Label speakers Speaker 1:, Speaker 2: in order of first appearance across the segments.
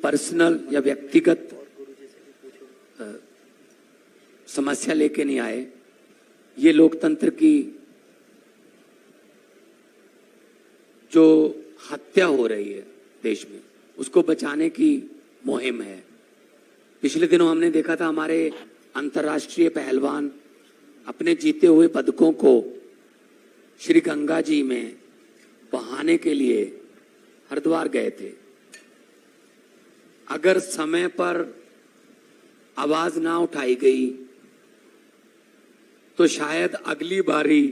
Speaker 1: Personal या व्यक्तिगत समस्या लेके नहीं आए। ये लोकतंत्र की जो हत्या हो रही है देश में, उसको बचाने की मुहिम है। पिछले दिनों हमने देखा था हमारे अंतर्राष्ट्रीय पहलवान अपने जीते हुए पदकों को श्री गंगा जी में बहाने के लिए हरिद्वार गए थे। अगर समय पर आवाज ना उठाई गई तो शायद अगली बारी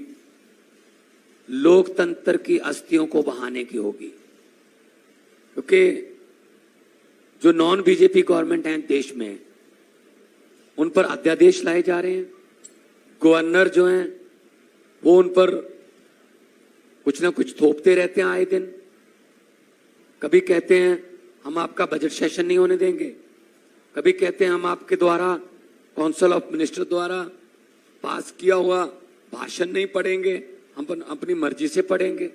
Speaker 1: लोकतंत्र की अस्थियों को बहाने की होगी, क्योंकि जो नॉन बीजेपी गवर्नमेंट है देश में, उन पर अध्यादेश लाए जा रहे हैं। गवर्नर जो हैं वो उन पर कुछ ना कुछ थोपते रहते हैं आए दिन। कभी कहते हैं हम आपका बजट सेशन नहीं होने देंगे, कभी कहते हैं हम आपके द्वारा काउंसिल ऑफ मिनिस्टर द्वारा पास किया हुआ भाषण नहीं पढ़ेंगे, हम अपनी मर्जी से पढ़ेंगे।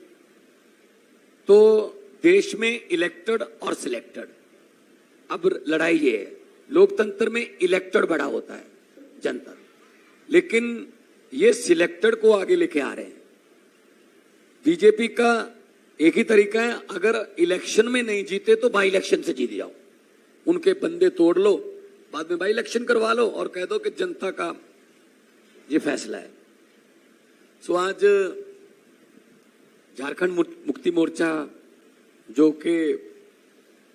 Speaker 1: तो देश में इलेक्टेड और सिलेक्टेड, अब लड़ाई ये है, लोकतंत्र में इलेक्टेड बड़ा होता है जनता, लेकिन ये सिलेक्टेड को आगे लेके आ रहे हैं। बीजेपी का एक ही तरीका है, अगर इलेक्शन में नहीं जीते तो बाई इलेक्शन से जीत जाओ, उनके बंदे तोड़ लो, बाद में बाई इलेक्शन करवा लो और कह दो कि जनता का ये फैसला है। सो आज झारखंड मुक्ति मोर्चा, जो कि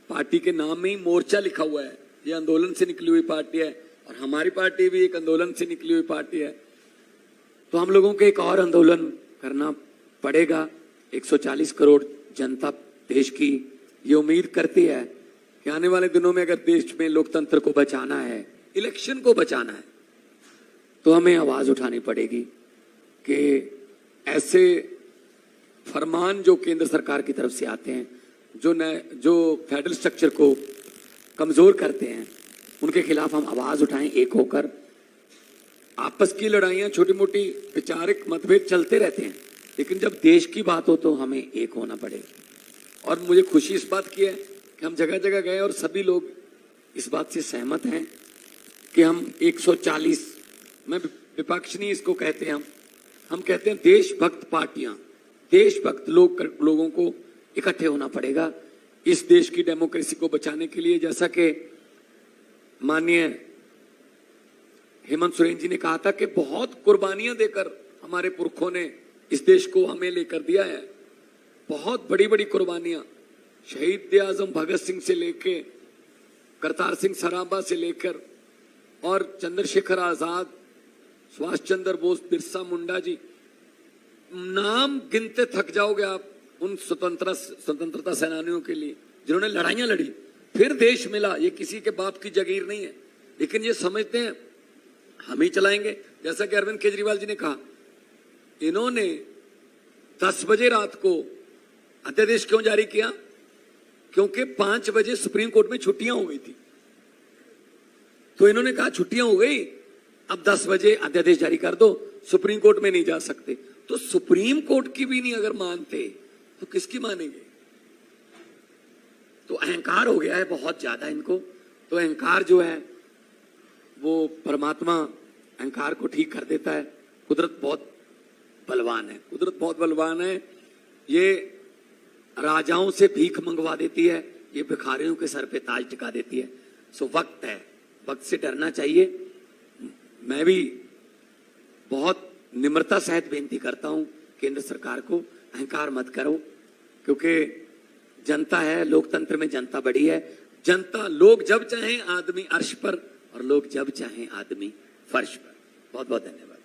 Speaker 1: पार्टी के नाम में ही मोर्चा लिखा हुआ है, ये आंदोलन से निकली हुई पार्टी है और हमारी पार्टी भी एक आंदोलन से निकली हुई पार्टी है। तो हम लोगों को एक और आंदोलन करना पड़ेगा। 140 करोड़ जनता देश की ये उम्मीद करती है कि आने वाले दिनों में अगर देश में लोकतंत्र को बचाना है, इलेक्शन को बचाना है, तो हमें आवाज उठानी पड़ेगी कि ऐसे फरमान जो केंद्र सरकार की तरफ से आते हैं, जो फेडरल स्ट्रक्चर को कमजोर करते हैं, उनके खिलाफ हम आवाज उठाएं एक होकर। आपस की लड़ाइयां, छोटी मोटी वैचारिक मतभेद चलते रहते हैं, लेकिन जब देश की बात हो तो हमें एक होना पड़ेगा। और मुझे खुशी इस बात की है कि हम जगह जगह गए और सभी लोग इस बात से सहमत हैं कि हम 140, मैं विपक्ष नहीं इसको कहते हैं, हम कहते हैं देशभक्त पार्टियां, देशभक्त लोगों को इकट्ठे होना पड़ेगा इस देश की डेमोक्रेसी को बचाने के लिए। जैसा कि माननीय हेमंत सोरेन जी ने कहा था कि बहुत कुर्बानियां देकर हमारे पुरखों ने इस देश को हमें लेकर दिया है, बहुत बड़ी बड़ी कुर्बानियां। शहीद आजम भगत सिंह से लेके करतार सिंह सराभा से लेकर और चंद्रशेखर आजाद, सुभाष चंद्र बोस, बिरसा मुंडा जी, नाम गिनते थक जाओगे आप उन स्वतंत्रता सेनानियों के लिए जिन्होंने लड़ाइयां लड़ी, फिर देश मिला। ये किसी के बाप की जागीर नहीं है, लेकिन ये समझते हैं हम ही चलाएंगे। जैसा कि अरविंद केजरीवाल जी ने कहा, इन्होंने 10 बजे रात को अध्यादेश क्यों जारी किया? क्योंकि 5 बजे सुप्रीम कोर्ट में छुट्टियां हो गई थी, तो इन्होंने कहा छुट्टियां हो गई, अब 10 बजे अध्यादेश जारी कर दो, सुप्रीम कोर्ट में नहीं जा सकते। तो सुप्रीम कोर्ट की भी नहीं अगर मानते तो किसकी मानेंगे? तो अहंकार हो गया है बहुत ज्यादा इनको। तो अहंकार जो है वो परमात्मा अहंकार को ठीक कर देता है। कुदरत बहुत बलवान है, कुदरत बहुत बलवान है। ये राजाओं से भीख मंगवा देती है, ये भिखारियों के सर पे ताज टिका देती है। सो वक्त है, वक्त से डरना चाहिए। मैं भी बहुत निम्रता सहित बेनती करता हूं केंद्र सरकार को, अहंकार मत करो, क्योंकि जनता है, लोकतंत्र में जनता बड़ी है। जनता, लोग जब चाहें आदमी अर्श पर और लोग जब चाहें आदमी फर्श पर। बहुत बहुत धन्यवाद।